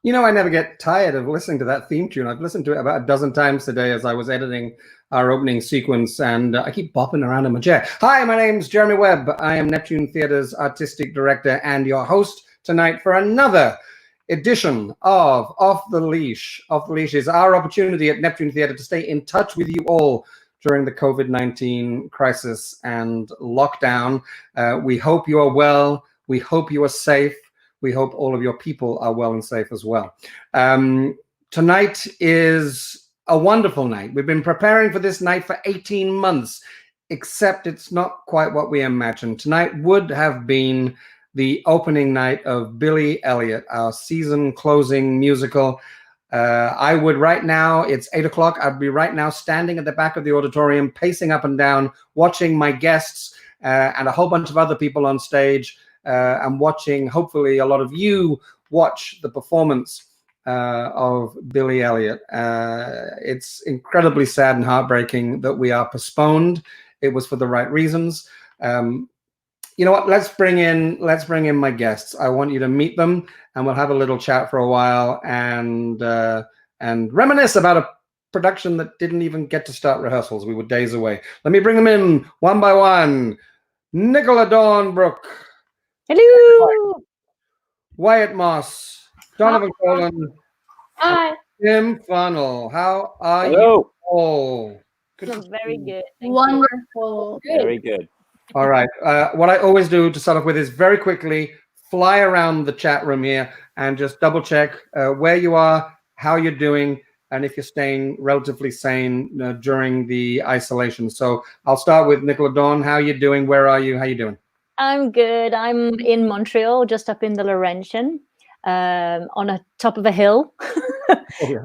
You know, I never get tired of listening to that theme tune. I've listened to it about a dozen times today as I was editing our opening sequence, and I keep bopping around in my chair. Hi, my name's Jeremy Webb. I am Neptune Theatre's artistic director and your host tonight for another edition of Off the Leash. Off the Leash is our opportunity at Neptune Theatre to stay in touch with you all during the COVID-19 crisis and lockdown. We hope you are well. We hope you are safe. We hope all of your people are well and safe as well. Tonight is a wonderful night. We've been preparing for this night for 18 months, except it's not quite what we imagined. Tonight would have been the opening night of Billy Elliot, our season closing musical. I would right now, it's 8 o'clock, I'd be right now standing at the back of the auditorium, pacing up and down, watching my guests and a whole bunch of other people on stage. And watching, hopefully, a lot of you watch the performance of Billy Elliot. It's incredibly sad and heartbreaking that we are postponed. It was for the right reasons. You know what? Let's bring in my guests. I want you to meet them, and we'll have a little chat for a while and reminisce about a production that didn't even get to start rehearsals. We were days away. Let me bring them in one by one. Nicola Dornbrook. Hello. Wyatt Moss, Donovan Colin, Hi. Tim Funnell. How are Hello. you all? Good. Very good. Wonderful. Very good. All right. What I always do to start off with is very quickly fly around the chat room here and just double check where you are, how you're doing, and if you're staying relatively sane during the isolation. So I'll start with Nicola Dawn. How are you doing? Where are you? How are you doing? I'm good. I'm in Montreal, just up in the Laurentian, on a top of a hill,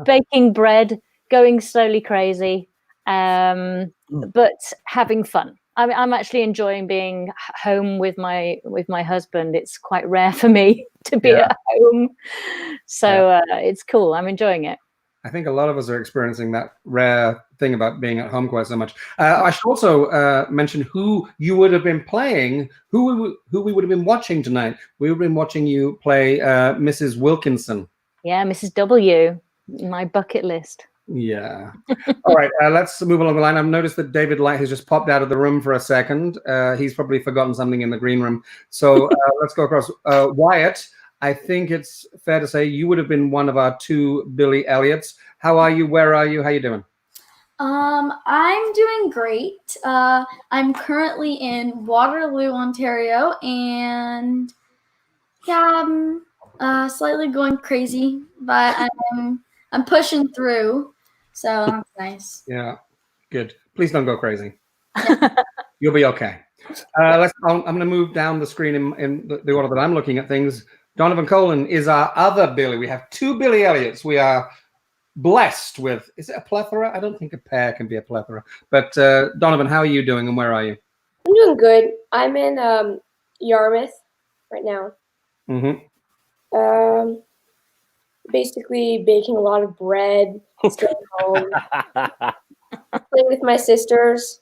baking bread, going slowly crazy, but having fun. I'm actually enjoying being home with my husband. It's quite rare for me to be at home, so it's cool. I'm enjoying it. I think a lot of us are experiencing that rare thing about being at home quite so much. I should also mention who you would have been playing, who we would have been watching tonight. We would have been watching you play Mrs. Wilkinson. Yeah, Mrs. W, my bucket list. Yeah. All right, let's move along the line. I've noticed that David Light has just popped out of the room for a second. He's probably forgotten something in the green room. So let's go across. Wyatt, I think it's fair to say you would have been one of our two Billy Elliots. How are you? Where are you? How you doing? I'm doing great. I'm currently in Waterloo, Ontario, and yeah, I'm slightly going crazy, but I'm pushing through, so that's nice. Yeah, good. Please don't go crazy. You'll be okay. I'm going to move down the screen in the order that I'm looking at things. Donovan Colin is our other Billy. We have two Billy Elliots. We are blessed with, is it a plethora? I don't think a pair can be a plethora. But Donovan, how are you doing and where are you? I'm doing good. I'm in Yarmouth right now. Mm-hmm. Basically baking a lot of bread, staying home, playing with my sisters,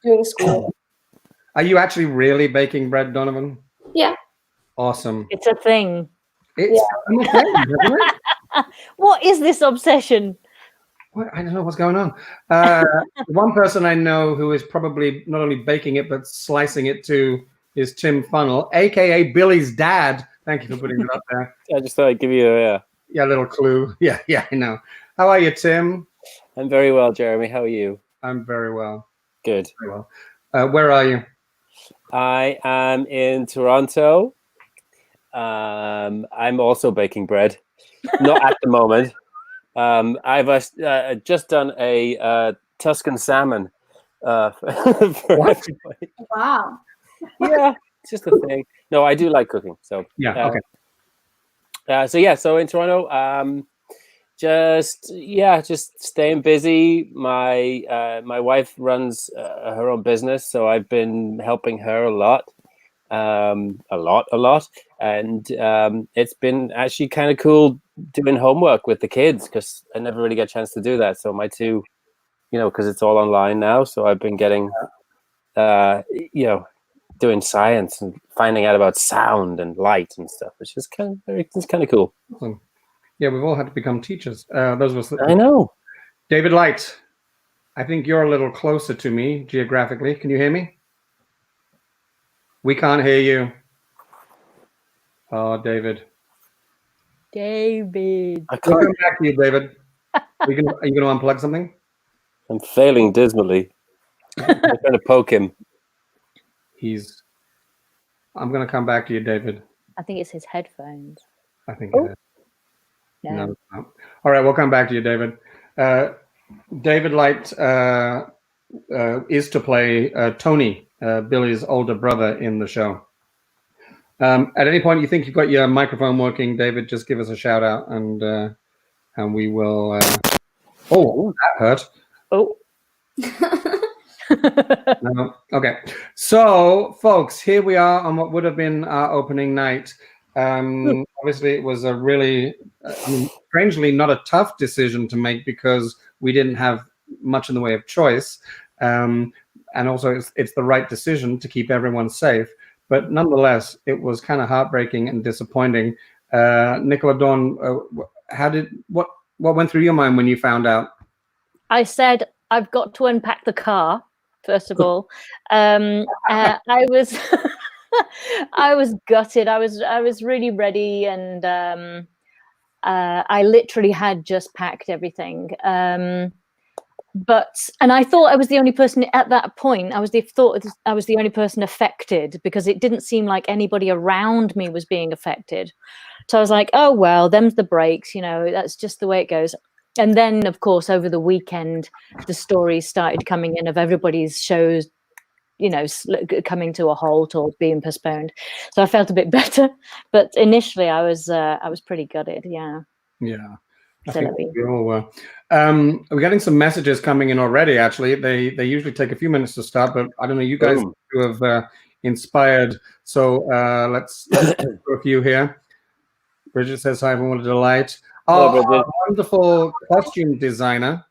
doing school. Are you actually really baking bread, Donovan? Yeah. Awesome. It's a thing. It's a thing, isn't it? What is this obsession? What? I don't know what's going on. One person I know who is probably not only baking it, but slicing it too is Tim Funnell, a.k.a. Billy's dad. Thank you for putting it up there. I just thought I'd give you a little clue. Yeah, I know. How are you, Tim? I'm very well, Jeremy. How are you? I'm very well. Good. Very well. Where are you? I am in Toronto. I'm also baking bread. Not at the moment. I've just done a Tuscan salmon for everybody. Wow. Yeah, it's just a thing. No, I do like cooking. So yeah, okay. So in Toronto, just staying busy. My wife runs her own business, so I've been helping her a lot, and it's been actually kind of cool doing homework with the kids because I never really get a chance to do that. So my two, because it's all online now, so I've been getting, doing science and finding out about sound and light and stuff, which is kind of cool. Yeah, we've all had to become teachers. Those of us. I know. David Light, I think you're a little closer to me geographically. Can you hear me? We can't hear you. Oh, David. David. I We'll can't. come back to you, David. Are you going to unplug something? I'm failing dismally. I'm trying to poke him. I'm going to come back to you, David. I think it's his headphones. I think it is. No. No. All right, we'll come back to you, David. David Light is to play Tony, Billy's older brother in the show. At any point you think you've got your microphone working, David, just give us a shout out and we will. Oh, that hurt. Oh. No. Okay. So, folks, here we are on what would have been our opening night. Obviously, it was a really, strangely, not a tough decision to make because we didn't have much in the way of choice. And also, it's the right decision to keep everyone safe. But nonetheless, it was kind of heartbreaking and disappointing. Nicola Dawn, what went through your mind when you found out? I said, I've got to unpack the car, first of all. I was I was gutted. I was really ready, and I literally had just packed everything. But I thought I was the only person at that point. I was the only person affected because it didn't seem like anybody around me was being affected. So I was like, oh well, them's the breaks, that's just the way it goes. And then, of course, over the weekend, the stories started coming in of everybody's shows, coming to a halt or being postponed. So I felt a bit better. But initially, I was pretty gutted. Yeah. Yeah. I think we all were. We're getting some messages coming in already. Actually, they usually take a few minutes to start, but I don't know. You guys who have inspired. So let's do a few here. Bridget says, "Hi, everyone, what a delight." Oh, our wonderful costume designer.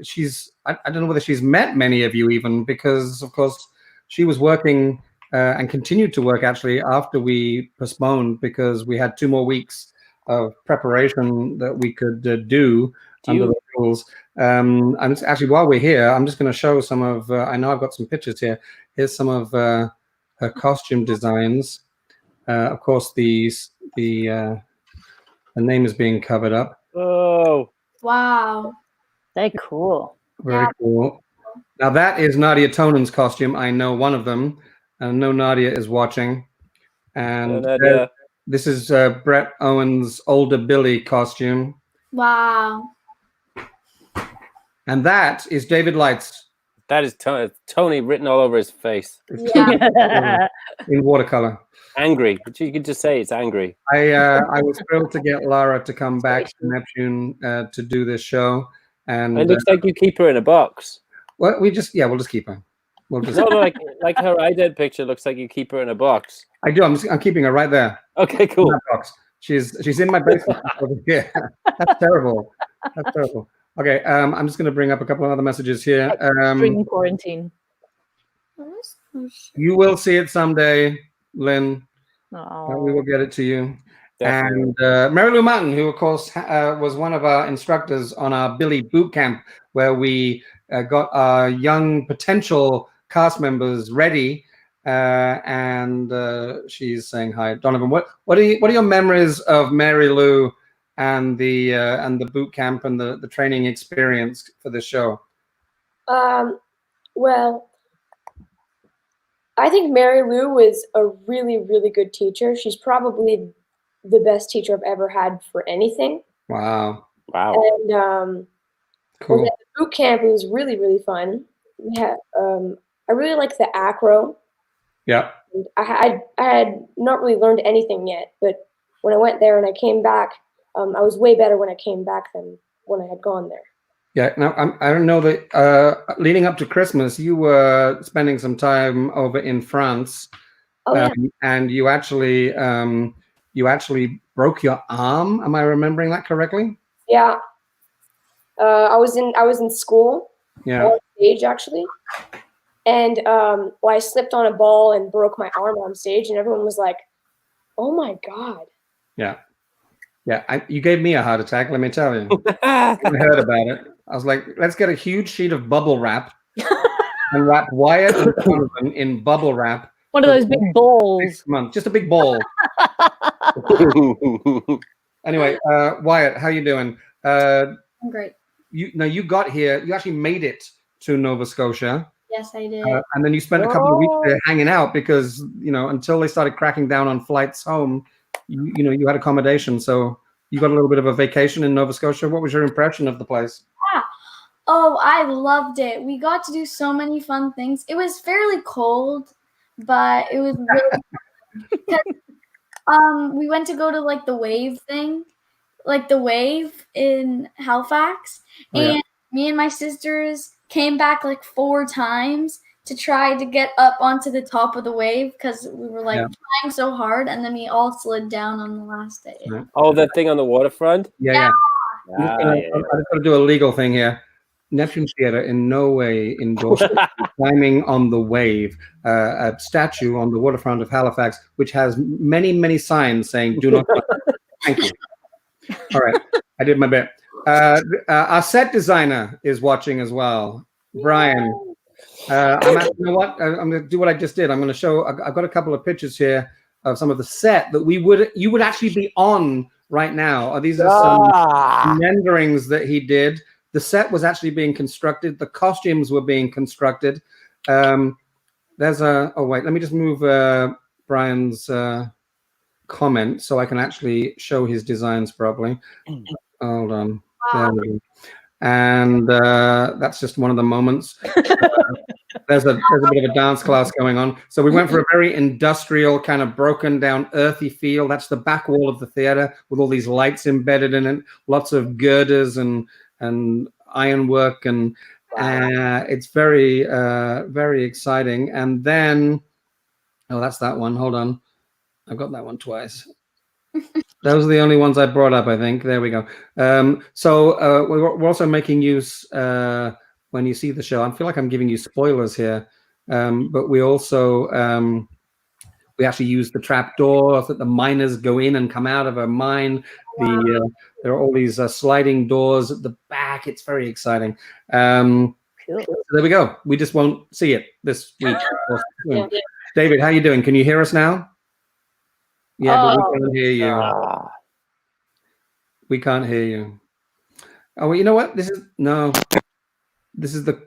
She's. I don't know whether she's met many of you even, because of course she was working and continued to work actually after we postponed, because we had 2 more weeks of preparation that we could do under the rules. And actually, while we're here, I'm just going to show some of. I know I've got some pictures here. Here's some of her costume designs. Of course, the name is being covered up. Oh, Wow. They're cool. Very cool. Now that is Nadia Tonen's costume. I know one of them. I know Nadia is watching. And this is Brett Owen's older Billy costume. Wow. And that is David Light's. That is Tony written all over his face. Yeah. In watercolor. Angry. But you could just say it's angry. I was thrilled to get Lara to come back to Neptune to do this show. And it looks like you keep her in a box. Well, we'll just keep her. We'll just no, like her iDead picture looks like you keep her in a box. I do. I'm keeping her right there. Okay, cool. In that box. She's in my basement over here. That's terrible. That's terrible. Okay, I'm just going to bring up a couple of other messages here. During quarantine. You will see it someday, Lynn. Oh. We will get it to you. Definitely. And Mary Lou Martin, who, of course, was one of our instructors on our Billy boot camp, where we got our young potential cast members ready. And she's saying hi. Donovan, what are your memories of Mary Lou and the boot camp and the training experience for this show? Well, I think Mary Lou was a really, really good teacher. She's probably the best teacher I've ever had for anything. Wow. And cool. At the boot camp, it was really, really fun. We had, I really liked the acro. Yeah. And I had not really learned anything yet, but when I went there and I came back, I was way better when I came back than when I had gone there. Yeah. Now I don't know that leading up to Christmas, you were spending some time over in France. Oh, yeah. And you actually broke your arm. Am I remembering that correctly? Yeah. I was in school. Yeah. On stage actually, and I slipped on a ball and broke my arm on stage, and everyone was like, Oh my God. Yeah. You gave me a heart attack, let me tell you. I heard about it. I was like, let's get a huge sheet of bubble wrap and wrap Wyatt and Donovan in bubble wrap. One of those big balls. Just a big ball. Anyway, Wyatt, how you doing? I'm great. You got here. You actually made it to Nova Scotia. Yes, I did. And then you spent a couple of weeks there hanging out because, until they started cracking down on flights home, you had accommodation. So you got a little bit of a vacation in Nova Scotia. What was your impression of the place? Oh, I loved it. We got to do so many fun things. It was fairly cold, but it was really fun. We went to go to like the wave thing, like the wave in Halifax, and me and my sisters came back like 4 times to try to get up onto the top of the wave because we were like trying so hard, and then we all slid down on the last day. Oh, that thing on the waterfront? Yeah. I just got to do a legal thing here. Neptune Theatre in no way endorses climbing on the wave, a statue on the waterfront of Halifax, which has many, many signs saying "Do not." Thank you. All right, I did my bit. Our set designer is watching as well, Brian. You know what? I'm going to do what I just did. I'm going to show. I've got a couple of pictures here of some of the set that you would actually be on right now. These are some renderings that he did. The set was actually being constructed. The costumes were being constructed. There's a. Oh wait, let me just move Brian's comment so I can actually show his designs properly. Hold on. There we go. And that's just one of the moments. There's a bit of a dance class going on. So we went for a very industrial, kind of broken down, earthy feel. That's the back wall of the theater with all these lights embedded in it, lots of girders and ironwork, and it's very very exciting. And then that's that one. Hold on, I've got that one twice. Those are the only ones I brought up, I think. There we go. So we're also making use when you see the show. I feel like I'm giving you spoilers here, but we also we actually use the trap doors that the miners go in and come out of a mine. There are all these sliding doors at the back. It's very exciting. So there we go. We just won't see it this week. David, how you doing? Can you hear us now? Yeah, but we can't hear you. We can't hear you. Oh, well, you know what? This is the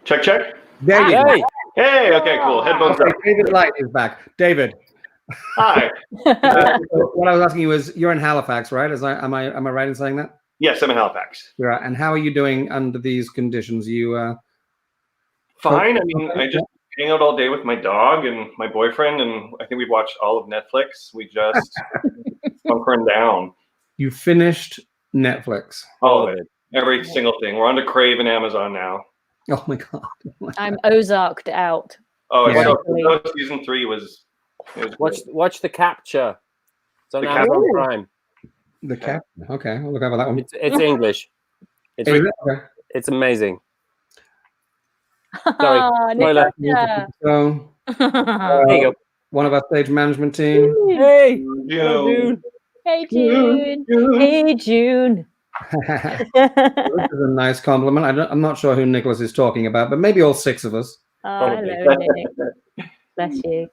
check. There you go. Hey, okay, cool. Headphones up. David Light is back. David. Hi. What I was asking you is, you're in Halifax, right? Am I right in saying that? Yes, I'm in Halifax. You're right. And how are you doing under these conditions? You fine. I mean, I just hang out all day with my dog and my boyfriend, and I think we've watched all of Netflix. We just bunkering down. You finished Netflix. All of it. Every single thing. We're on to Crave and Amazon now. Oh my God. I'm Ozarked out. Oh, yeah. So season 3 was watch The Capture. It's on Amazon Prime. The Capture. Okay, I'll look over that one. It's English. It's amazing. Sorry. So, there you go. One of our stage management team. Hey, June. Hey, June. Hey, June. This is a nice compliment. I'm not sure who Nicholas is talking about, but maybe all 6 of us. Oh, hello, Nick. Bless you.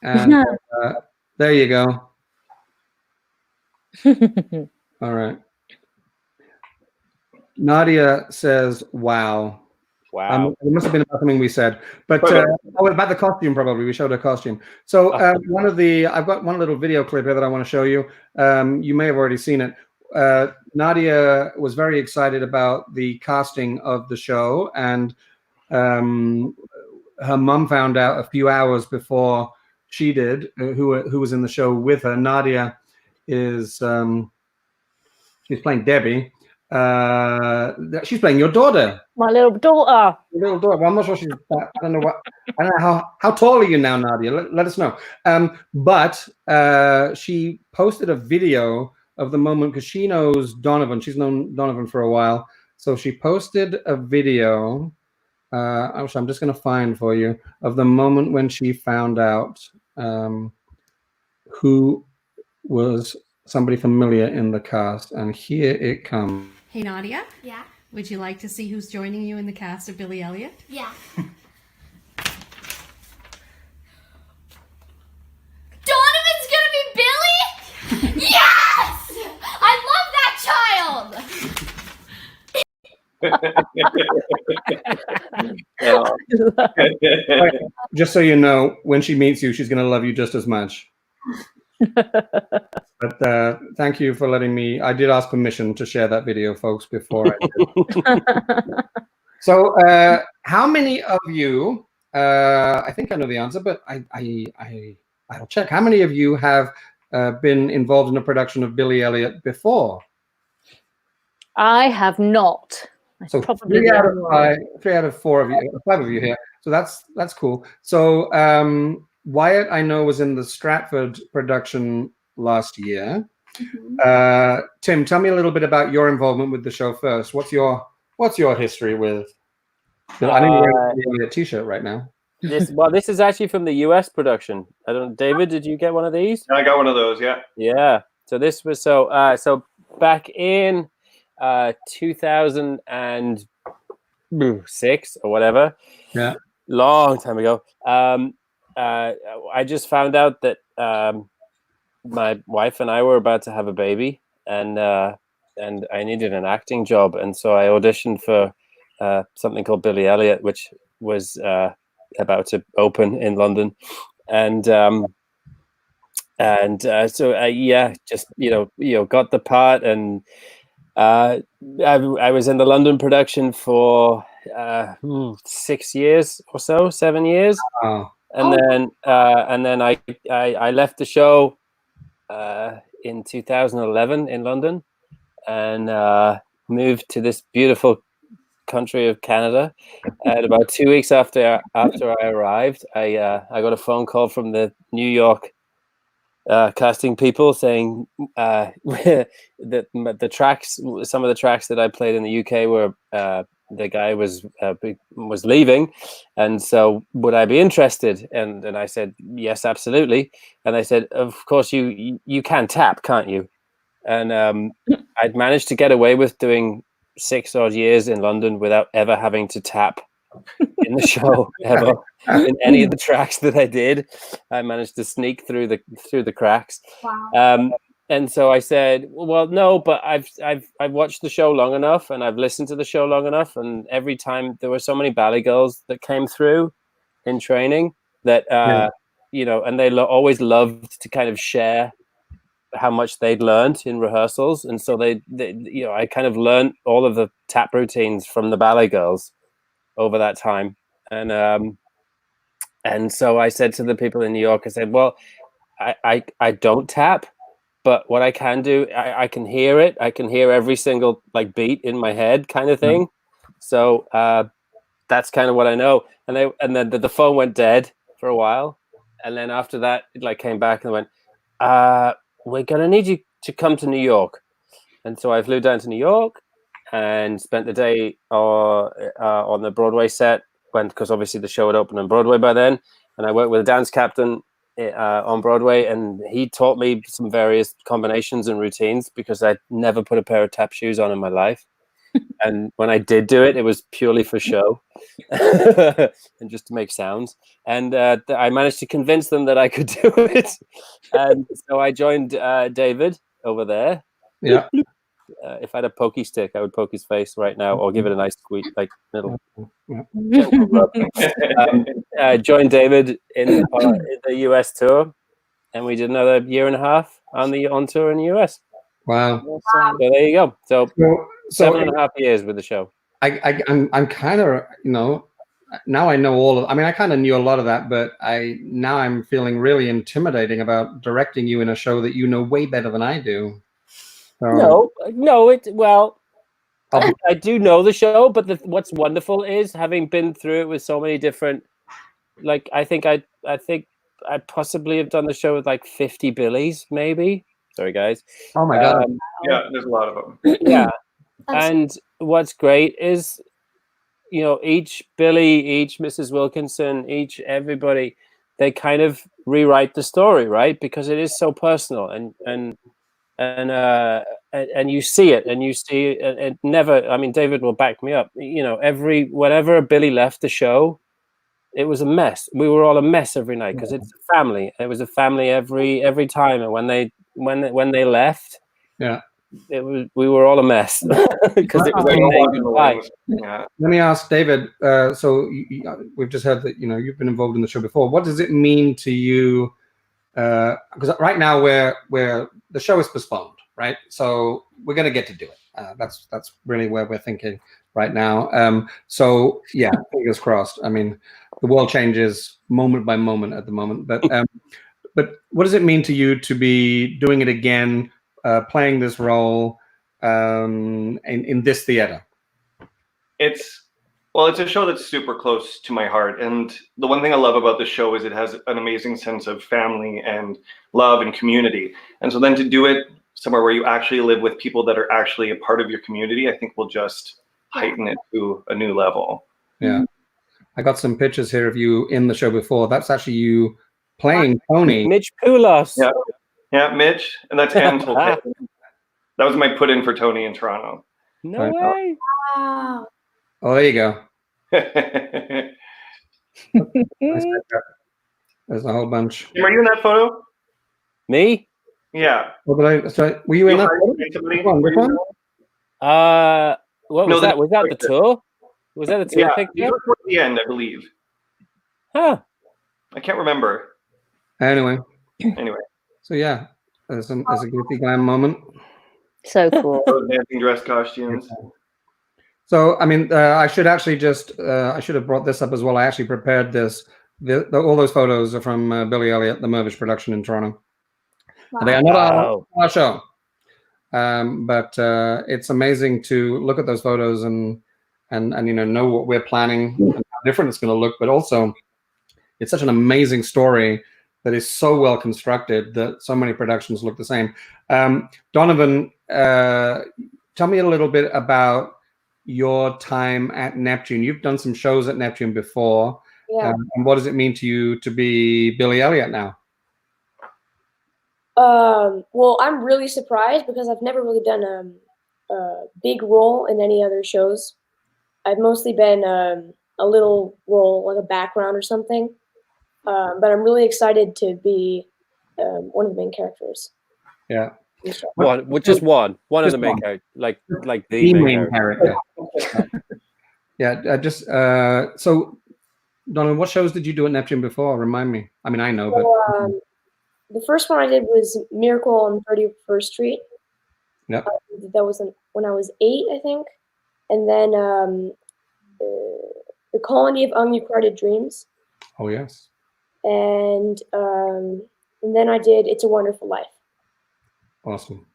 And there you go. All right. Nadia says, "Wow." Wow. It must have been about something we said, but about the costume. Probably we showed a costume. So I've got one little video clip here that I want to show you. You may have already seen it. Nadia was very excited about the casting of the show, and her mum found out a few hours before she did, who was in the show with her. Nadia is she's playing Debbie. She's playing your daughter. My little daughter. Your little daughter. Well, I'm not sure she's. I don't know how tall are you now, Nadia? Let us know. But she posted a video of the moment because she knows Donovan. She's known Donovan for a while, so she posted a video. I'm just going to find for you of the moment when she found out who was somebody familiar in the cast, and here it comes. Hey, Nadia. Yeah. Would you like to see who's joining you in the cast of Billy Elliot? Yeah. Donovan's gonna be Billy? Yes! I love that child! Just so you know, when she meets you, she's going to love you just as much. But thank you for letting me. I did ask permission to share that video, folks, before I did. So how many of you, I think I know the answer, but I'll check. How many of you have been involved in a production of Billy Elliot before? I have not. So Probably 3 out of 5, 3 out of 4 of you, 5 of you here. So that's cool. So Wyatt, I know, was in the Stratford production last year. Mm-hmm. Tim, tell me a little bit about your involvement with the show first. What's your history with? I think you're wearing a T-shirt right now. This is actually from the US production. I don't. David, did you get one of these? I got one of those. Yeah. Yeah. So this was so back in 2006 or whatever. Yeah. Long time ago. I just found out that my wife and I were about to have a baby, and I needed an acting job, and so I auditioned for something called Billy Elliot, which was about to open in London, and just got the part, and I was in the London production for 6 years or so, 7 years. Oh. And then I left the show in 2011 in London, and moved to this beautiful country of Canada. And about 2 weeks after I arrived, I got a phone call from the New York casting people saying that the tracks, some of the tracks that I played in the UK were the guy was leaving, and so would I be interested? And I said yes, absolutely. And they said, of course you can tap, can't you? And I'd managed to get away with doing 6 odd years in London without ever having to tap in the show ever. In any of the tracks that I did, I managed to sneak through the cracks. Wow. And so I said, well, no, but I've watched the show long enough, and I've listened to the show long enough, and every time there were so many ballet girls that came through in training that and they always loved to kind of share how much they'd learned in rehearsals, and so they I kind of learned all of the tap routines from the ballet girls over that time, and so I said to the people in New York, I said, well, I don't tap. But what I can do, I can hear it. I can hear every single beat in my head, kind of thing. So that's kind of what I know. And then the phone went dead for a while, and then after that, it came back and went, "We're gonna need you to come to New York." And so I flew down to New York and spent the day on the Broadway set. Because obviously the show had opened on Broadway by then, and I worked with a dance captain on Broadway, and he taught me some various combinations and routines because I'd never put a pair of tap shoes on in my life. And when I did do it, it was purely for show and just to make sounds. And I managed to convince them that I could do it. And so I joined David over there. Yeah. If I had a pokey stick, I would poke his face right now, or give it a nice squeak, little. Joined David in the US tour, and we did another year and a half on tour in the US. Wow. So there you go. So 7.5 years with the show. I'm kind of now I know all of. I mean, I kind of knew a lot of that, but I'm feeling really intimidating about directing you in a show that you know way better than I do. No. I do know the show, but what's wonderful is having been through it with so many different. I think I possibly have done the show with 50 Billies, maybe. Sorry, guys. Oh my God. Yeah, there's a lot of them. Yeah, and what's great is, each Billy, each Mrs. Wilkinson, everybody, they kind of rewrite the story, right? Because it is so personal, and you see it, and you see it never. I mean, David will back me up. You know, whenever Billy left the show, it was a mess. We were all a mess every night because it's a family. It was a family every time, and when they left, yeah, we were all a mess because it was saying goodbye. Yeah. Let me ask David. So we've just heard that you've been involved in the show before. What does it mean to you? Because right now we're the show is postponed, right? So we're going to get to do it. That's really where we're thinking right now. So yeah, fingers crossed. I mean, the world changes moment by moment at the moment, but what does it mean to you to be doing it again, playing this role in this theater? It's a show that's super close to my heart, and the one thing I love about the show is it has an amazing sense of family and love and community. And so then to do it somewhere where you actually live with people that are actually a part of your community, I think will just heighten it to a new level. Yeah, I got some pictures here of you in the show before. That's actually you playing Tony. Mitch Poulos. Yeah, Mitch, and that's Ansel. That was my put in for Tony in Toronto. No way. Wow. Oh, there you go. There's a whole bunch. Were you in that photo? Me? Yeah. Were you in that photo? Which one? What was that? Was that the tour? Was that a tour picture? Yeah, towards the end, I believe. Huh. I can't remember. Anyway. So yeah, there's a goofy glam moment. So cool. those dancing dress costumes. So, I mean, I should actually I should have brought this up as well. I actually prepared this. All those photos are from Billy Elliot, the Mervish production in Toronto. Wow. They are not our show. But it's amazing to look at those photos and know what we're planning and how different it's going to look. But also, it's such an amazing story that is so well constructed that so many productions look the same. Donovan, tell me a little bit about your time at Neptune. You've done some shows at Neptune before. Yeah. And what does it mean to you to be Billy Elliot now? Well, I'm really surprised because I've never really done a big role in any other shows. I've mostly been a little role, like a background or something. But I'm really excited to be one of the main characters. Yeah. One of the main characters, like the main character. Yeah. So, Donovan, what shows did you do at Neptune before? Remind me. I mean, I know, but the first one I did was Miracle on 31st Street. Yep. That was when I was 8, I think. And then The Colony of Unucharted Dreams. Oh yes. And then I did It's a Wonderful Life. Awesome.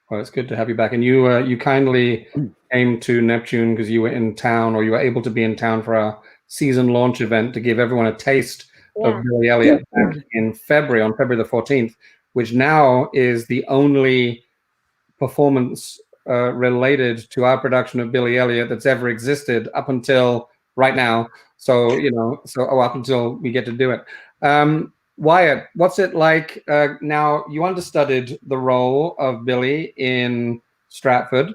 Well, it's good to have you back. And you kindly came to Neptune because you were in town, or you were able to be in town for our season launch event to give everyone a taste of Billy Elliot back in February, on February the 14th, which now is the only performance related to our production of Billy Elliot that's ever existed up until right now. So, up until we get to do it. Wyatt, what's it like now? You understudied the role of Billy in Stratford,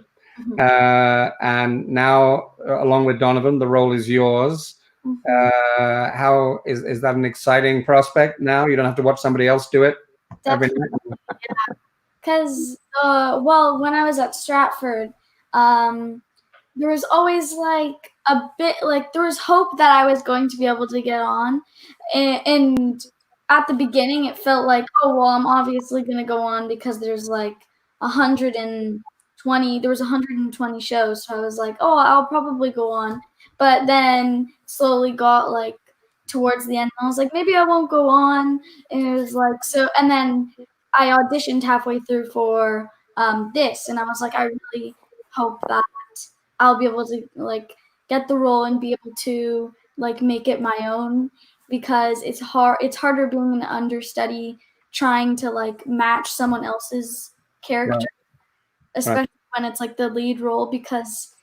and now, along with Donovan, the role is yours. How is that an exciting prospect now? You don't have to watch somebody else do it every night? Yeah, because when I was at Stratford, there was always like a bit there was hope that I was going to be able to get on, and at the beginning it felt like, oh well, I'm obviously going to go on because there's like 120. There was 120 shows, so I was like, oh, I'll probably go on. But then slowly got like towards the end, I was like, maybe I won't go on. And it was like so, and then I auditioned halfway through for this, and I was like, I really hope that I'll be able to like get the role and be able to like make it my own, because it's harder being an understudy trying to like match someone else's character, especially when it's like the lead role, because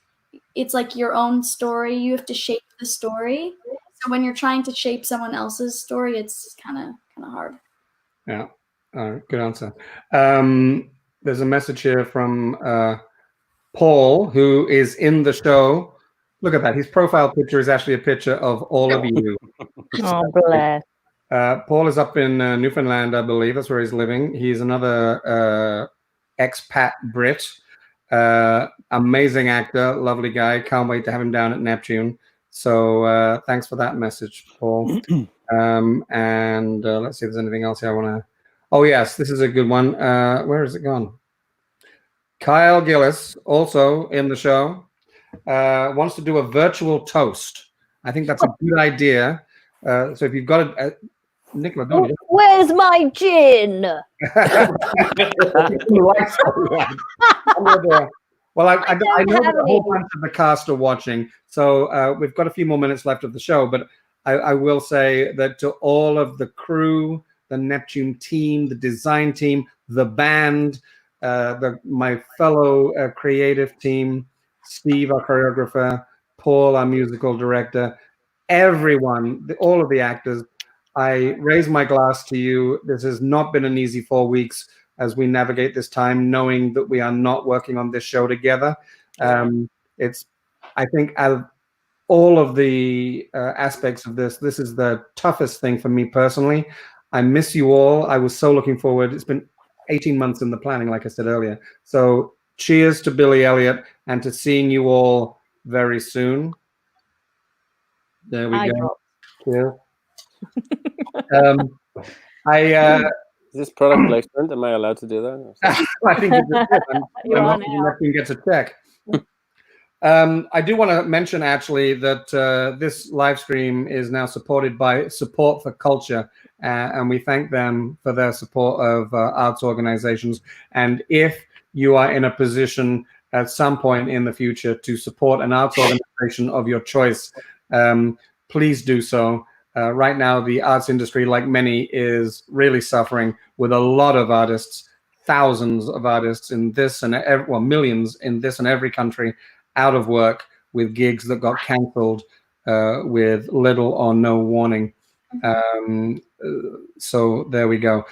it's like your own story. You have to shape the story. So So when you're trying to shape someone else's story, it's kind of hard. Yeah. All right. Good answer. There's a message here from Paul, who is in the show. Look at that. His profile picture is actually a picture of all of you. Oh, bless. Paul is up in Newfoundland, I believe. That's where he's living. He's another expat Brit. Amazing actor, lovely guy. Can't wait to have him down at Neptune. So thanks for that message, Paul. And let's see if there's anything else here I want to. Oh, yes, this is a good one. Where has it gone? Kyle Gillis, also in the show, wants to do a virtual toast. I think that's a good idea. So if you've got a Nicola, don't you? Where's my gin? Well, I know that a whole bunch of the cast are watching, so we've got a few more minutes left of the show, but I will say that to all of the crew, the Neptune team, the design team, the band, my fellow creative team, Steve, our choreographer, Paul, our musical director, everyone, all of the actors, I raise my glass to you. This has not been an easy 4 weeks as we navigate this time, knowing that we are not working on this show together. It's, I think, out of all of the aspects of this is the toughest thing for me personally. I miss you all. I was so looking forward. It's been 18 months in the planning, like I said earlier. So cheers to Billy Elliot and to seeing you all very soon. There we go. Cheers. Is this product placement? Am I allowed to do that? I think you gets a check. I do want to mention actually that this live stream is now supported by Support for Culture, and we thank them for their support of arts organizations. And if you are in a position at some point in the future to support an arts organization of your choice, please do so. Right now, the arts industry, like many, is really suffering with a lot of artists, thousands of artists in this and millions in this and every country out of work with gigs that got cancelled with little or no warning. So there we go.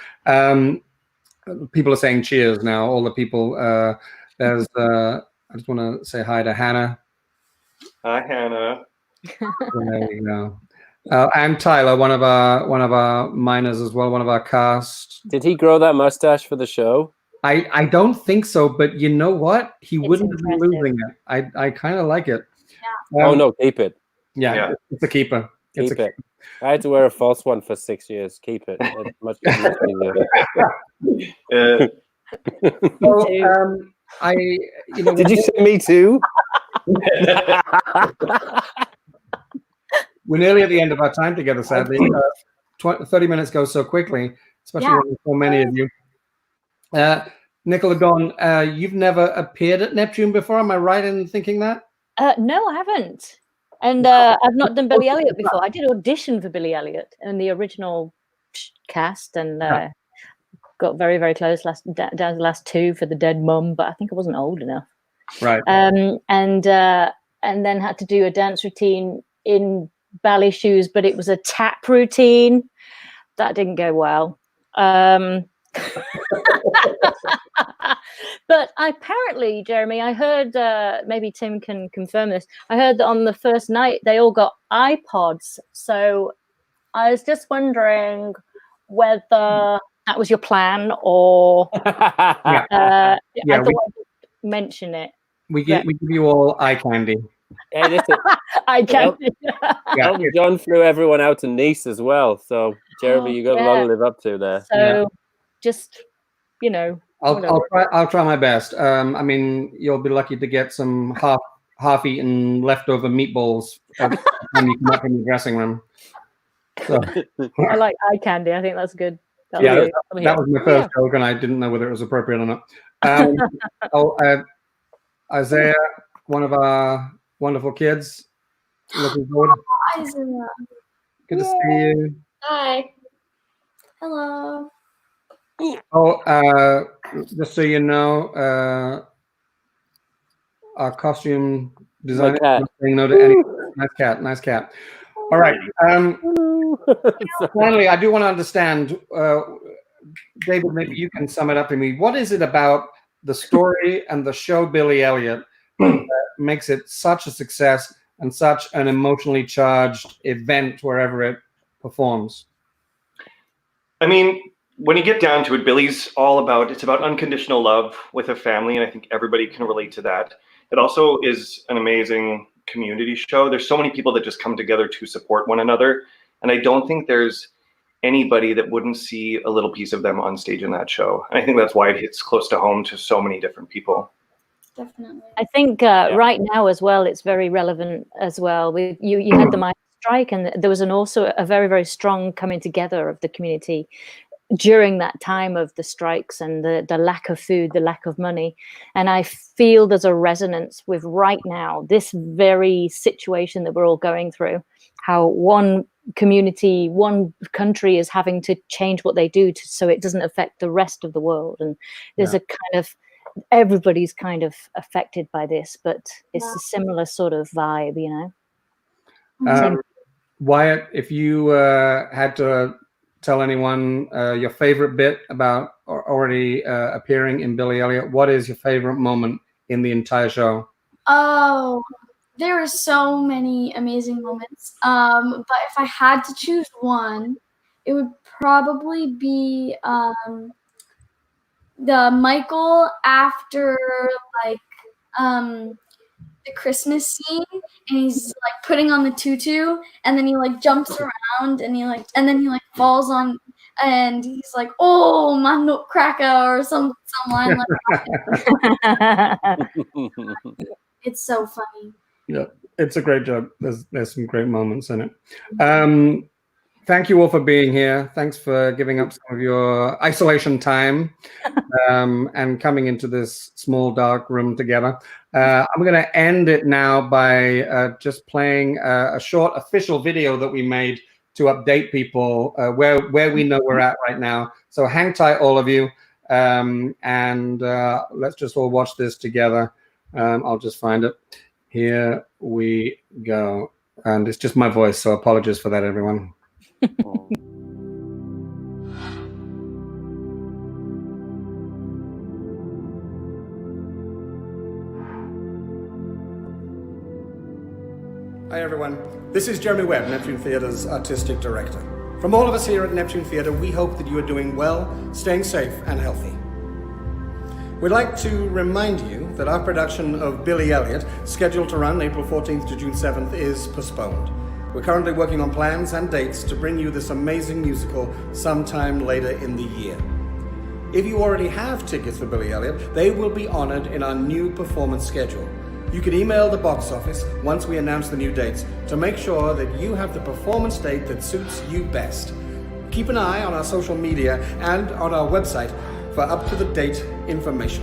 People are saying cheers now. All the people. There's. I just want to say hi to Hannah. Hi, Hannah. There you go. And Tyler, one of our miners as well, one of our cast. Did he grow that mustache for the show? I don't think so, but you know what? He wouldn't have been losing it. I kind of like it. Yeah. Oh no, keep it. Yeah. It's a keeper. Keep it. I had to wear a false one for 6 years. Keep it. It's much easier. So, did you say me too? We're nearly at the end of our time together, sadly. 30 minutes goes so quickly, especially when there's so many of you. Nicola Dawn, you've never appeared at Neptune before. Am I right in thinking that? No, I haven't. And I've not done Billy Elliot before. I did audition for Billy Elliot in the original cast and got very, very close down to the last two for the dead mum, but I think I wasn't old enough. Right. And then had to do a dance routine in ballet shoes, but it was a tap routine. That didn't go well. But apparently, Jeremy, I heard, maybe Tim can confirm this, I heard that on the first night they all got iPods. So I was just wondering whether that was your plan or I thought I'd mention it. We give you all eye candy. Hey, listen, I can't. Elton John flew everyone out to Nice as well. So, Jeremy, you got a lot to live up to there. So, just I'll try my best. I mean, you'll be lucky to get some half-eaten leftover meatballs when you come up in the dressing room. So. I like eye candy. I think that's good. That was my first joke, and I didn't know whether it was appropriate or not. Isaiah, one of our wonderful kids. Looking forward. Hi, Isaiah. Good to see you. Hi. Hello. Oh, just so you know, our costume designer saying no to any. Nice cat. All right. Finally, I do want to understand, David, maybe you can sum it up for me. What is it about the story and the show Billy Elliot that makes it such a success and such an emotionally charged event wherever it performs? I mean, when you get down to it, Billy's it's about unconditional love with a family, and I think everybody can relate to that. It also is an amazing community show. There's so many people that just come together to support one another, and I don't think there's anybody that wouldn't see a little piece of them on stage in that show. And I think that's why it hits close to home to so many different people. Definitely. I think right now as well, it's very relevant as well. You had the miners' strike, and there was also a very, very strong coming together of the community during that time of the strikes and the lack of food, the lack of money. And I feel there's a resonance with right now, this very situation that we're all going through, how one community, one country is having to change what they do so it doesn't affect the rest of the world. And there's a kind of, everybody's kind of affected by this, but it's a similar sort of vibe, you know. Wyatt, if you had to tell anyone your favorite bit about already appearing in Billy Elliot, what is your favorite moment in the entire show? Oh, there are so many amazing moments. But if I had to choose one, it would probably be the Michael after like the Christmas scene, and he's like putting on the tutu, and then he like jumps around, and then he falls on, and he's like, "Oh, my nutcracker," or some line like that. It's so funny. Yeah, it's a great job. There's some great moments in it. Thank you all for being here. Thanks for giving up some of your isolation time and coming into this small dark room together. I'm going to end it now by just playing a short official video that we made to update people where we know we're at right now. So hang tight, all of you, and let's just all watch this together. I'll just find it. Here we go. And it's just my voice, so apologies for that, everyone. Hi everyone, this is Jeremy Webb, Neptune Theatre's artistic director. From all of us here at Neptune Theatre, we hope that you are doing well, staying safe and healthy. We'd like to remind you that our production of Billy Elliot, scheduled to run April 14th to June 7th, is postponed. We're currently working on plans and dates to bring you this amazing musical sometime later in the year. If you already have tickets for Billy Elliot, they will be honored in our new performance schedule. You can email the box office once we announce the new dates to make sure that you have the performance date that suits you best. Keep an eye on our social media and on our website for up-to-the-date information.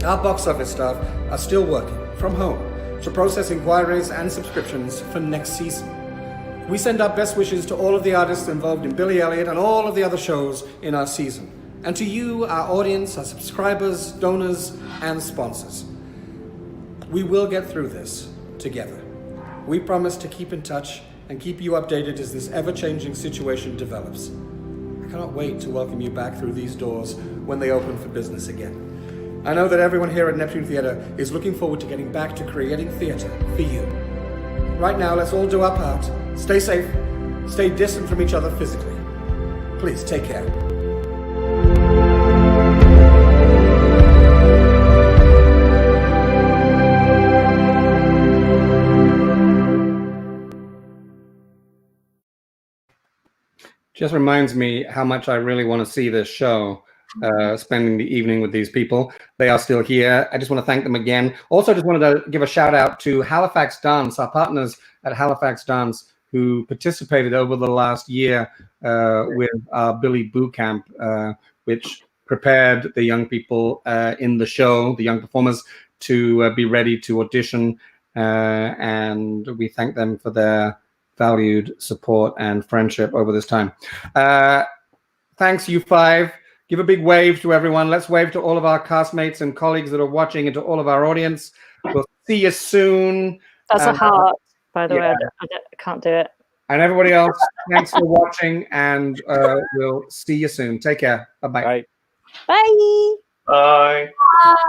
Our box office staff are still working from home to process inquiries and subscriptions for next season. We send our best wishes to all of the artists involved in Billy Elliot and all of the other shows in our season. And to you, our audience, our subscribers, donors, and sponsors. We will get through this together. We promise to keep in touch and keep you updated as this ever-changing situation develops. I cannot wait to welcome you back through these doors when they open for business again. I know that everyone here at Neptune Theatre is looking forward to getting back to creating theatre for you. Right now, let's all do our part. Stay safe, stay distant from each other physically. Please take care. Just reminds me how much I really want to see this show, spending the evening with these people. They are still here. I just want to thank them again. Also, just wanted to give a shout out to Halifax Dance, our partners at Halifax Dance, who participated over the last year with our Billy Boot Camp, which prepared the young people in the show, the young performers, to be ready to audition. And we thank them for their valued support and friendship over this time. Thanks, you five. Give a big wave to everyone. Let's wave to all of our castmates and colleagues that are watching and to all of our audience. We'll see you soon. That's a heart, by by the way. I can't do it. And everybody else, thanks for watching, and we'll see you soon. Take care. Bye-bye. Right. Bye. Bye.